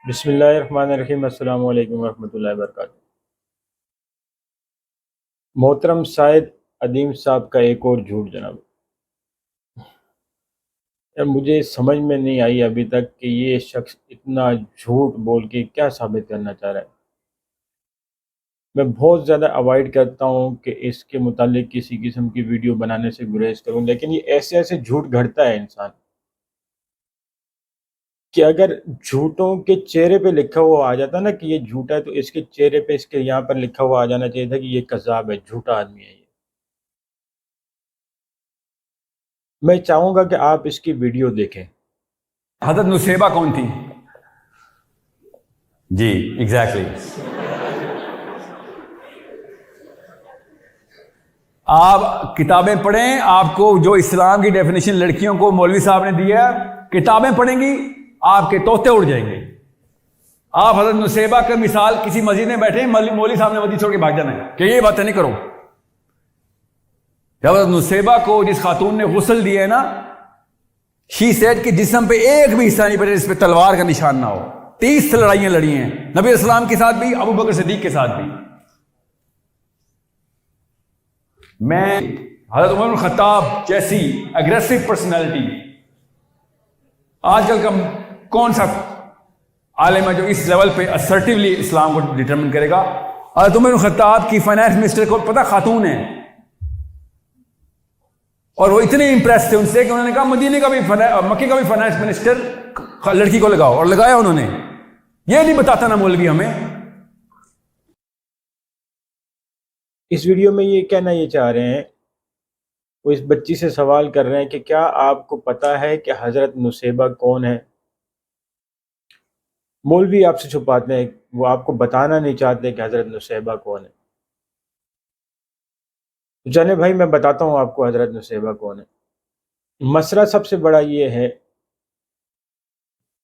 بسم اللہ الرحمن الرحیم۔ السلام علیکم ورحمۃ اللہ وبرکاتہ۔ محترم سائد ادیم صاحب کا ایک اور جھوٹ جناب، مجھے سمجھ میں نہیں آئی ابھی تک کہ یہ شخص اتنا جھوٹ بول کے کیا ثابت کرنا چاہ رہا ہے۔ میں بہت زیادہ اوائڈ کرتا ہوں کہ اس کے متعلق کسی قسم کی ویڈیو بنانے سے گریز کروں، لیکن یہ ایسے ایسے جھوٹ گھڑتا ہے انسان کہ اگر جھوٹوں کے چہرے پہ لکھا ہوا آ جاتا نا کہ یہ جھوٹا ہے، تو اس کے چہرے پہ اس کے یہاں پر لکھا ہوا آ جانا چاہیے تھا کہ یہ کذاب ہے، جھوٹا آدمی ہے یہ۔ میں چاہوں گا کہ آپ اس کی ویڈیو دیکھیں۔ حضرت نصیبہ کون تھی؟ جی ایگزیکٹلی آپ کتابیں پڑھیں، آپ کو جو اسلام کی ڈیفینیشن لڑکیوں کو مولوی صاحب نے دیا، کتابیں پڑھیں گی آپ کے طوطے اڑ جائیں گے۔ آپ حضرت نصیبہ کا مثال کسی مسجد میں بیٹھے، مولوی صاحب نے مسجد چھوڑ کے بھاگ جانا ہے کہ یہ باتیں نہیں کرو۔ حضرت نصیبہ کو جس خاتون نے غسل دیا ہے نا، شی سیڈ کہ جسم پہ ایک بھی حصہ نہیں پڑے اس پہ تلوار کا نشان نہ ہو۔ 30 لڑائیاں لڑی ہیں نبی اسلام کے ساتھ بھی، ابو بکر صدیق کے ساتھ بھی۔ میں حضرت عمر بن خطاب جیسی اگریسو پرسنالٹی، آج کل کا کون سا عالم ہے جو اس لیول پہ اسرٹیولی اسلام کو ڈٹرمن کرے گا؟ حضرت عمر بن خطاب کی فائنانس منسٹر کو پتہ خاتون ہے، اور وہ اتنے امپریس تھے ان سے کہ انہوں نے کہا مدینے کا بھی مکے کا بھی فائنانس منسٹر لڑکی کو لگاؤ، اور لگایا انہوں نے۔ یہ نہیں بتاتا نا مولوی ہمیں۔ اس ویڈیو میں یہ کہنا یہ چاہ رہے ہیں، وہ اس بچی سے سوال کر رہے ہیں کہ کیا آپ کو پتا ہے کہ حضرت نصیبہ کون ہے؟ مولوی آپ سے چھپاتے ہیں، وہ آپ کو بتانا نہیں چاہتے کہ حضرت نصیبہ کون ہے۔ تو چلے بھائی میں بتاتا ہوں آپ کو حضرت نصیبہ کون ہے۔ مسئلہ سب سے بڑا یہ ہے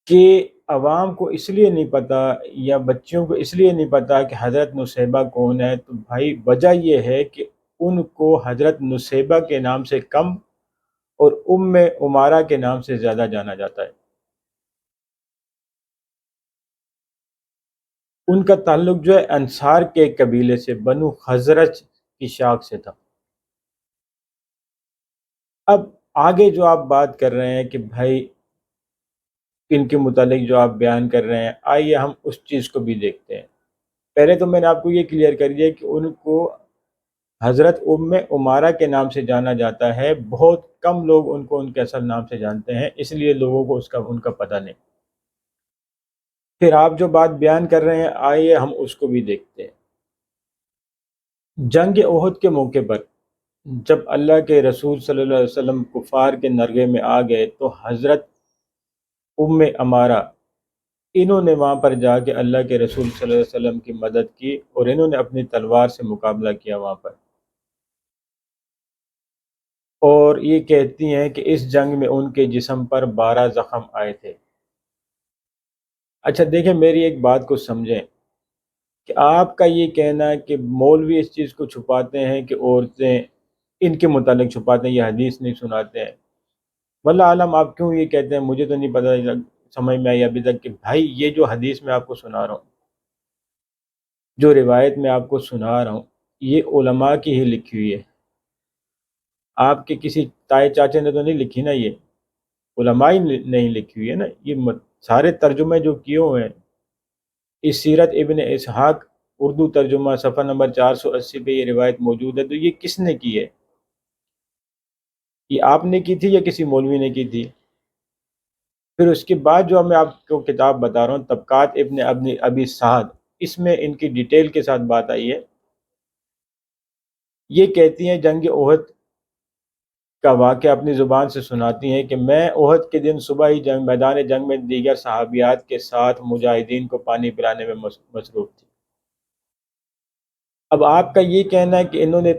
کہ عوام کو اس لیے نہیں پتا، یا بچیوں کو اس لیے نہیں پتا کہ حضرت نصیبہ کون ہے، تو بھائی وجہ یہ ہے کہ ان کو حضرت نصیبہ کے نام سے کم اور عمارہ کے نام سے زیادہ جانا جاتا ہے۔ ان کا تعلق جو ہے انصار کے قبیلے سے، بنو خزرج کی شاخ سے تھا۔ اب آگے جو آپ بات کر رہے ہیں کہ بھائی ان کے متعلق جو آپ بیان کر رہے ہیں، آئیے ہم اس چیز کو بھی دیکھتے ہیں۔ پہلے تو میں نے آپ کو یہ کلیئر کر دیا کہ ان کو حضرت عمارہ کے نام سے جانا جاتا ہے، بہت کم لوگ ان کو ان کے اصل نام سے جانتے ہیں، اس لیے لوگوں کو ان کا پتہ نہیں۔ پھر آپ جو بات بیان کر رہے ہیں، آئیے ہم اس کو بھی دیکھتے ہیں۔ جنگ احد کے موقع پر جب اللہ کے رسول صلی اللہ علیہ وسلم کفار کے نرغے میں آ گئے، تو حضرت عمارہ انہوں نے وہاں پر جا کے اللہ کے رسول صلی اللہ علیہ وسلم کی مدد کی، اور انہوں نے اپنی تلوار سے مقابلہ کیا وہاں پر، اور یہ کہتی ہیں کہ اس جنگ میں ان کے جسم پر 12 زخم آئے تھے۔ اچھا دیکھیں، میری ایک بات کو سمجھیں کہ آپ کا یہ کہنا ہے کہ مولوی اس چیز کو چھپاتے ہیں کہ عورتیں ان کے متعلق چھپاتے ہیں، یہ حدیث نہیں سناتے ہیں۔ واللہ عالم آپ کیوں یہ کہتے ہیں، مجھے تو نہیں پتہ، سمجھ میں آئی ابھی تک کہ بھائی یہ جو حدیث میں آپ کو سنا رہا ہوں، جو روایت میں آپ کو سنا رہا ہوں، یہ علماء کی ہی لکھی ہوئی ہے، آپ کے کسی تائے چاچے نے تو نہیں لکھی نا، یہ علماء ہی نہیں لکھی ہوئی ہے نا۔ یہ سارے ترجمے جو کیے ہوئے ہیں، اس سیرت ابن اسحاق اردو ترجمہ صفحہ نمبر 480 پہ یہ روایت موجود ہے، تو یہ کس نے کی ہے؟ یہ آپ نے کی تھی یا کسی مولوی نے کی تھی؟ پھر اس کے بعد جو میں آپ کو کتاب بتا رہا ہوں، طبقات ابن ابی سعد، اس میں ان کی ڈیٹیل کے ساتھ بات آئی ہے۔ یہ کہتی ہیں جنگ احد کا واقعہ اپنی زبان سے سناتی ہیں کہ میں احد کے دن صبح ہی میدان جنگ میں دیگر صحابیات کے ساتھ مجاہدین کو پانی پلانے میں مصروف تھی۔ اب آپ کا یہ کہنا ہے کہ انہوں نے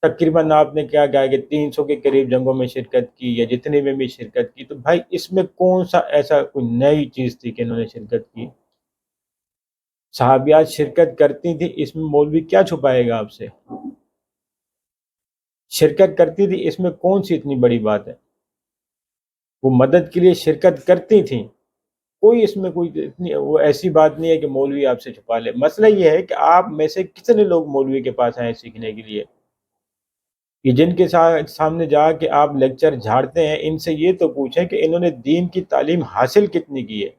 تقریباً آپ نے کیا کہا کہ 300 کے قریب جنگوں میں شرکت کی، یا جتنے میں بھی شرکت کی، تو بھائی اس میں کون سا ایسا کوئی نئی چیز تھی کہ انہوں نے شرکت کی؟ صحابیات شرکت کرتی تھی، اس میں مولوی کیا چھپائے گا آپ سے؟ شرکت کرتی تھی، اس میں کون سی اتنی بڑی بات ہے؟ وہ مدد کے لیے شرکت کرتی تھیں، کوئی اس میں کوئی اتنی وہ ایسی بات نہیں ہے کہ مولوی آپ سے چھپا لے. مسئلہ یہ ہے کہ آپ میں سے کتنے لوگ مولوی کے پاس آئے سیکھنے کے لیے. یہ جن کے سامنے جا کے آپ لیکچر جھاڑتے ہیں، ان سے یہ تو پوچھیں کہ انہوں نے دین کی تعلیم حاصل کتنی کی ہے.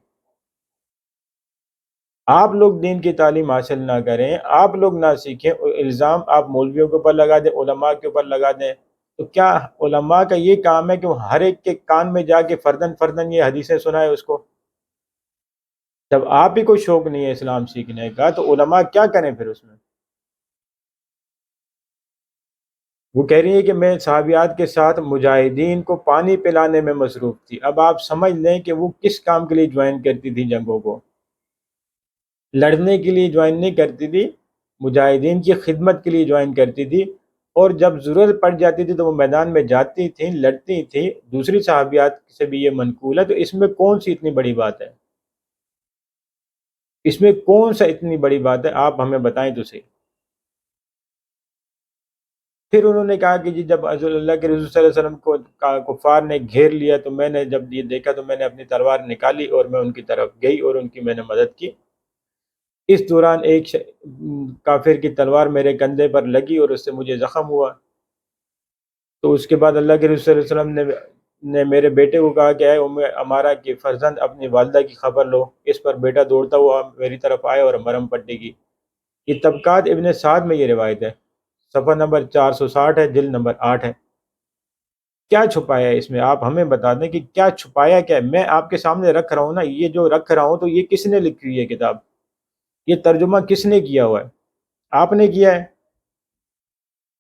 آپ لوگ دین کی تعلیم حاصل نہ کریں، آپ لوگ نہ سیکھیں، اور الزام آپ مولویوں کے اوپر لگا دیں، علماء کے اوپر لگا دیں. تو کیا علماء کا یہ کام ہے کہ وہ ہر ایک کے کان میں جا کے فردن فردن یہ حدیثیں سنائے اس کو؟ جب آپ ہی کو شوق نہیں ہے اسلام سیکھنے کا تو علماء کیا کریں پھر اس میں؟ وہ کہہ رہی ہے کہ میں صحابیات کے ساتھ مجاہدین کو پانی پلانے میں مصروف تھی. اب آپ سمجھ لیں کہ وہ کس کام کے لیے جوائن کرتی تھی جنگوں کو. لڑنے کے لیے جوائن نہیں کرتی تھی، مجاہدین کی خدمت کے لیے جوائن کرتی تھی. اور جب ضرورت پڑ جاتی تھی تو وہ میدان میں جاتی تھیں، لڑتی تھیں. دوسری صحابیات سے بھی یہ منقول ہے. تو اس میں کون سی اتنی بڑی بات ہے؟ اس میں کون سا اتنی بڑی بات ہے؟ آپ ہمیں بتائیں تو صحیح. پھر انہوں نے کہا کہ جی جب اللہ کے رسول صلی اللہ علیہ وسلم کو کفار نے گھیر لیا تو میں نے جب یہ دیکھا تو میں نے اپنی تلوار نکالی اور میں ان کی طرف گئی اور ان کی میں نے مدد کی. اس دوران ایک کافر کی تلوار میرے کندھے پر لگی اور اس سے مجھے زخم ہوا. تو اس کے بعد اللہ کے رسول صلی اللہ علیہ وسلم نے میرے بیٹے کو کہا کہ اے ام عمارہ کی فرزند اپنی والدہ کی خبر لو. اس پر بیٹا دوڑتا ہوا میری طرف آیا اور مرہم پٹی کی. یہ طبقات ابن سعد میں یہ روایت ہے، صفحہ نمبر 460 ہے، جلد نمبر 8 ہے. کیا چھپایا ہے اس میں؟ آپ ہمیں بتا دیں کہ کیا چھپایا کیا ہے. میں آپ کے سامنے رکھ رہا ہوں نا، یہ جو رکھ رہا ہوں تو یہ کس نے لکھی ہوئی ہے کتاب؟ یہ ترجمہ کس نے کیا ہوا ہے؟ آپ نے کیا ہے؟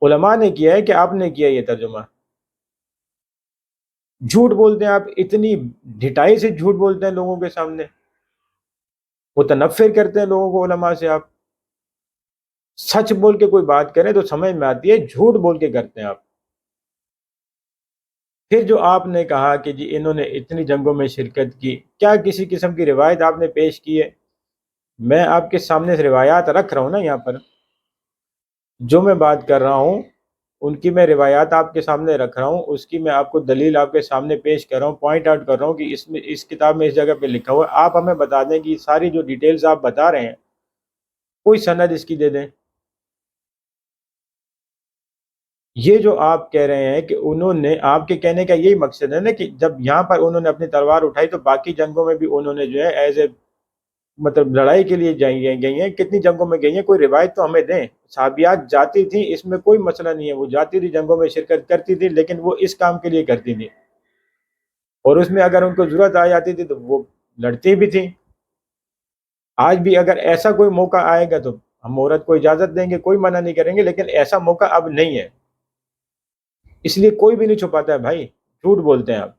علماء نے کیا ہے کہ آپ نے کیا یہ ترجمہ؟ جھوٹ بولتے ہیں آپ، اتنی ڈھٹائی سے جھوٹ بولتے ہیں لوگوں کے سامنے، متنفر کرتے ہیں لوگوں کو علماء سے. آپ سچ بول کے کوئی بات کریں تو سمجھ میں آتی ہے، جھوٹ بول کے کرتے ہیں آپ. پھر جو آپ نے کہا کہ جی انہوں نے اتنی جنگوں میں شرکت کی، کیا کسی قسم کی روایت آپ نے پیش کی ہے؟ میں آپ کے سامنے سے روایات رکھ رہا ہوں نا، یہاں پر جو میں بات کر رہا ہوں ان کی میں روایات آپ کے سامنے رکھ رہا ہوں، اس کی میں آپ کو دلیل آپ کے سامنے پیش کر رہا ہوں، پوائنٹ آؤٹ کر رہا ہوں کہ اس میں اس کتاب میں اس جگہ پہ لکھا ہوا ہے. آپ ہمیں بتا دیں کہ یہ ساری جو ڈیٹیلز آپ بتا رہے ہیں کوئی سند اس کی دے دیں. یہ جو آپ کہہ رہے ہیں کہ انہوں نے، آپ کے کہنے کا یہی مقصد ہے نا کہ جب یہاں پر انہوں نے اپنی تلوار اٹھائی تو باقی جنگوں میں بھی انہوں نے جو ہے ایز اے مطلب لڑائی کے لیے گئی ہیں. کتنی جنگوں میں گئی ہیں؟ کوئی روایت تو ہمیں دیں. صحابیات جاتی تھیں، اس میں کوئی مسئلہ نہیں ہے، وہ جاتی تھی جنگوں میں شرکت کرتی تھی، لیکن وہ اس کام کے لیے کرتی تھی اور اس میں اگر ان کو ضرورت آ جاتی تھی تو وہ لڑتی بھی تھیں. آج بھی اگر ایسا کوئی موقع آئے گا تو ہم عورت کو اجازت دیں گے، کوئی منع نہیں کریں گے، لیکن ایسا موقع اب نہیں ہے. اس لیے کوئی بھی نہیں چھپاتا ہے بھائی، جھوٹ بولتے ہیں آپ.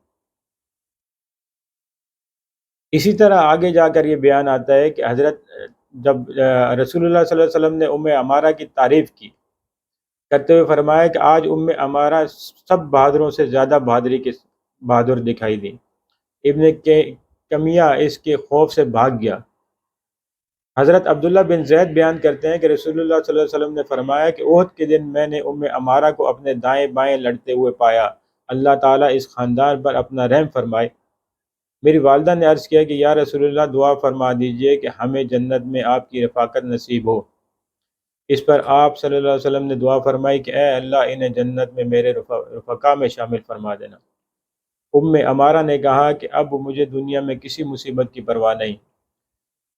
اسی طرح آگے جا کر یہ بیان آتا ہے کہ حضرت جب رسول اللہ صلی اللہ علیہ وسلم نے ام عمارہ کی تعریف کی کرتے ہوئے فرمایا کہ آج ام عمارہ سب بہادروں سے زیادہ بہادر دکھائی دی. ابن کمیہ اس کے خوف سے بھاگ گیا. حضرت عبداللہ بن زید بیان کرتے ہیں کہ رسول اللہ صلی اللہ علیہ وسلم نے فرمایا کہ احد کے دن میں نے ام عمارہ کو اپنے دائیں بائیں لڑتے ہوئے پایا. اللہ تعالیٰ اس خاندان پر اپنا رحم فرمائے. میری والدہ نے عرض کیا کہ یا رسول اللہ دعا فرما دیجئے کہ ہمیں جنت میں آپ کی رفاقت نصیب ہو. اس پر آپ صلی اللہ علیہ وسلم نے دعا فرمائی کہ اے اللہ انہیں جنت میں میرے رفقا میں شامل فرما دینا. ام عمارہ نے کہا کہ اب مجھے دنیا میں کسی مصیبت کی پرواہ نہیں.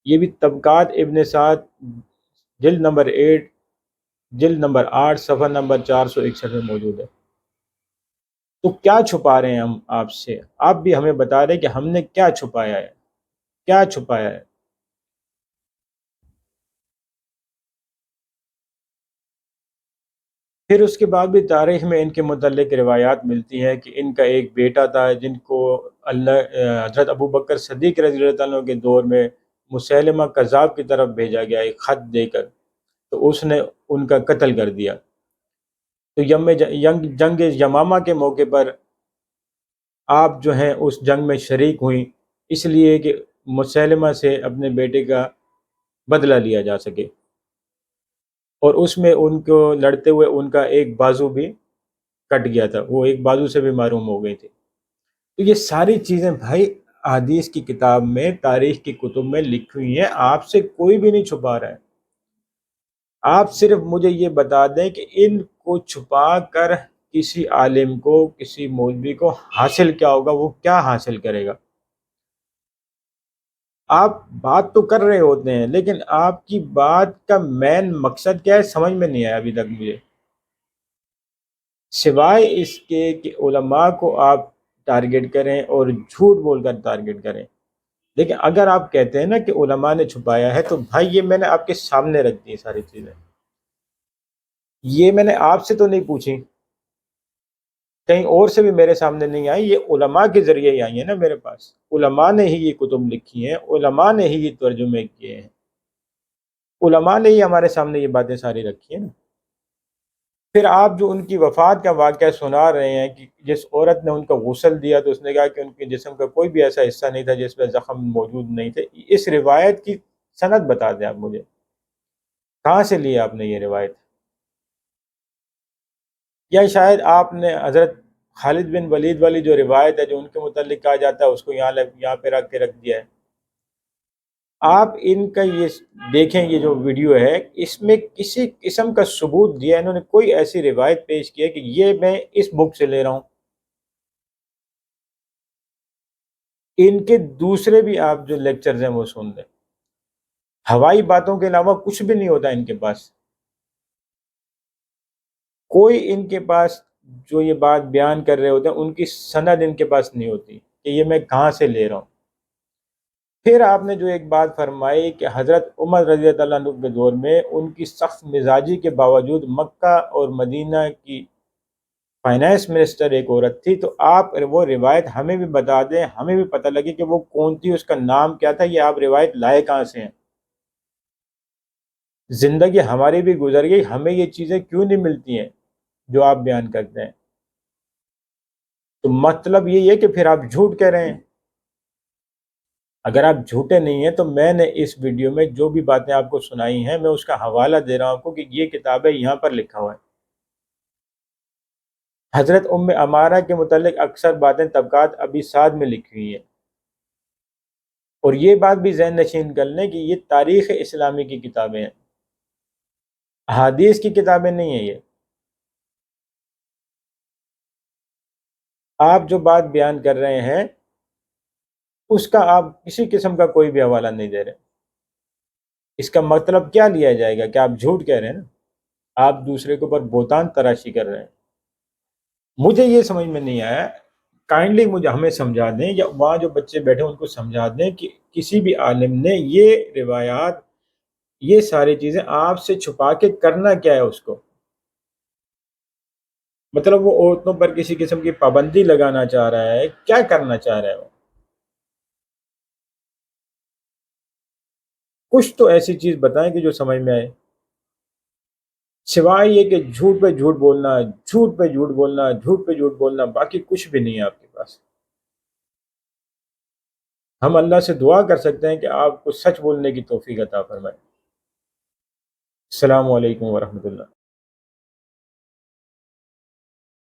یہ بھی طبقات ابن سعد جلد نمبر 8 صفحہ نمبر 461 میں موجود ہے. تو کیا چھپا رہے ہیں ہم آپ سے؟ آپ بھی ہمیں بتا رہے کہ ہم نے کیا چھپایا ہے، کیا چھپایا ہے. پھر اس کے بعد بھی تاریخ میں ان کے متعلق روایات ملتی ہیں کہ ان کا ایک بیٹا تھا جن کو حضرت ابو بکر صدیق رضی اللہ عنہ کے دور میں مسیلمہ کذاب کی طرف بھیجا گیا ایک خط دے کر، تو اس نے ان کا قتل کر دیا. تو جنگ یمامہ کے موقع پر آپ جو ہیں اس جنگ میں شریک ہوئیں، اس لیے کہ مسیلمہ سے اپنے بیٹے کا بدلہ لیا جا سکے، اور اس میں ان کو لڑتے ہوئے ان کا ایک بازو بھی کٹ گیا تھا، وہ ایک بازو سے بھی محروم ہو گئی تھی. تو یہ ساری چیزیں بھائی حدیث کی کتاب میں، تاریخ کی کتب میں لکھی ہوئی ہیں، آپ سے کوئی بھی نہیں چھپا رہا ہے۔ آپ صرف مجھے یہ بتا دیں کہ ان کو چھپا کر کسی عالم کو، کسی مولوی کو حاصل کیا ہوگا، وہ کیا حاصل کرے گا؟ آپ بات تو کر رہے ہوتے ہیں، لیکن آپ کی بات کا مین مقصد کیا ہے سمجھ میں نہیں آیا ابھی تک مجھے، سوائے اس کے کہ علماء کو آپ ٹارگٹ کریں اور جھوٹ بول کر ٹارگٹ کریں۔ لیکن اگر آپ کہتے ہیں نا کہ علماء نے چھپایا ہے، تو بھائی یہ میں نے آپ کے سامنے رکھ دی ساری چیزیں، یہ میں نے آپ سے تو نہیں پوچھی، کہیں اور سے بھی میرے سامنے نہیں آئی، یہ علماء کے ذریعے ہی آئی ہیں نا میرے پاس، علماء نے ہی یہ کتب لکھی ہیں، علماء نے ہی یہ ترجمے کیے ہیں، علماء نے ہی ہمارے سامنے یہ باتیں ساری رکھی ہیں نا۔ پھر آپ جو ان کی وفات کا واقعہ سنا رہے ہیں کہ جس عورت نے ان کا غسل دیا تو اس نے کہا کہ ان کے جسم کا کوئی بھی ایسا حصہ نہیں تھا جس میں زخم موجود نہیں تھے، اس روایت کی سند بتا دیں آپ مجھے، کہاں سے لی آپ نے یہ روایت؟ یا شاید آپ نے حضرت خالد بن ولید والی جو روایت ہے جو ان کے متعلق کہا جاتا ہے اس کو یہاں پہ رکھ کے رکھ دیا ہے۔ آپ ان کا یہ دیکھیں، یہ جو ویڈیو ہے اس میں کسی قسم کا ثبوت دیا، انہوں نے کوئی ایسی روایت پیش کی ہے کہ یہ میں اس بک سے لے رہا ہوں۔ ان کے دوسرے بھی آپ جو لیکچرز ہیں وہ سن لیں، ہوائی باتوں کے علاوہ کچھ بھی نہیں ہوتا ان کے پاس، کوئی ان کے پاس جو یہ بات بیان کر رہے ہوتے ہیں ان کی سند ان کے پاس نہیں ہوتی کہ یہ میں کہاں سے لے رہا ہوں۔ پھر آپ نے جو ایک بات فرمائی کہ حضرت عمر رضی اللہ عنہ کے دور میں ان کی سخت مزاجی کے باوجود مکہ اور مدینہ کی فائنانس منسٹر ایک عورت تھی، تو آپ وہ روایت ہمیں بھی بتا دیں، ہمیں بھی پتہ لگے کہ وہ کون تھی، اس کا نام کیا تھا، یہ آپ روایت لائے کہاں سے ہیں؟ زندگی ہماری بھی گزر گئی، ہمیں یہ چیزیں کیوں نہیں ملتی ہیں جو آپ بیان کرتے ہیں؟ تو مطلب یہ ہے کہ پھر آپ جھوٹ کہہ رہے ہیں۔ اگر آپ جھوٹے نہیں ہیں تو میں نے اس ویڈیو میں جو بھی باتیں آپ کو سنائی ہیں میں اس کا حوالہ دے رہا ہوں آپ کو کہ یہ کتاب ہے، یہاں پر لکھا ہوا ہے۔ حضرت ام عمارہ کے متعلق اکثر باتیں طبقات ابی سعد میں لکھی ہوئی ہیں، اور یہ بات بھی ذہن نشین کر لیں کہ یہ تاریخ اسلامی کی کتابیں ہیں، حدیث کی کتابیں نہیں ہیں۔ یہ آپ جو بات بیان کر رہے ہیں اس کا آپ کسی قسم کا کوئی بھی حوالہ نہیں دے رہے، اس کا مطلب کیا لیا جائے گا کہ آپ جھوٹ کہہ رہے ہیں نا، آپ دوسرے کے اوپر بہتان تراشی کر رہے ہیں۔ مجھے یہ سمجھ میں نہیں آیا، کائنڈلی مجھے ہمیں سمجھا دیں یا وہاں جو بچے بیٹھے ان کو سمجھا دیں کہ کسی بھی عالم نے یہ روایات، یہ ساری چیزیں آپ سے چھپا کے کرنا کیا ہے اس کو؟ مطلب وہ عورتوں پر کسی قسم کی پابندی لگانا چاہ رہا ہے، کیا کرنا چاہ رہا ہے وہ؟ کچھ تو ایسی چیز بتائیں کہ جو سمجھ میں آئے، سوائے یہ کہ جھوٹ پہ جھوٹ بولنا، جھوٹ پہ جھوٹ بولنا، جھوٹ پہ جھوٹ بولنا، باقی کچھ بھی نہیں ہے آپ کے پاس۔ ہم اللہ سے دعا کر سکتے ہیں کہ آپ کو سچ بولنے کی توفیق عطا فرمائے۔ السلام علیکم ورحمۃ اللہ۔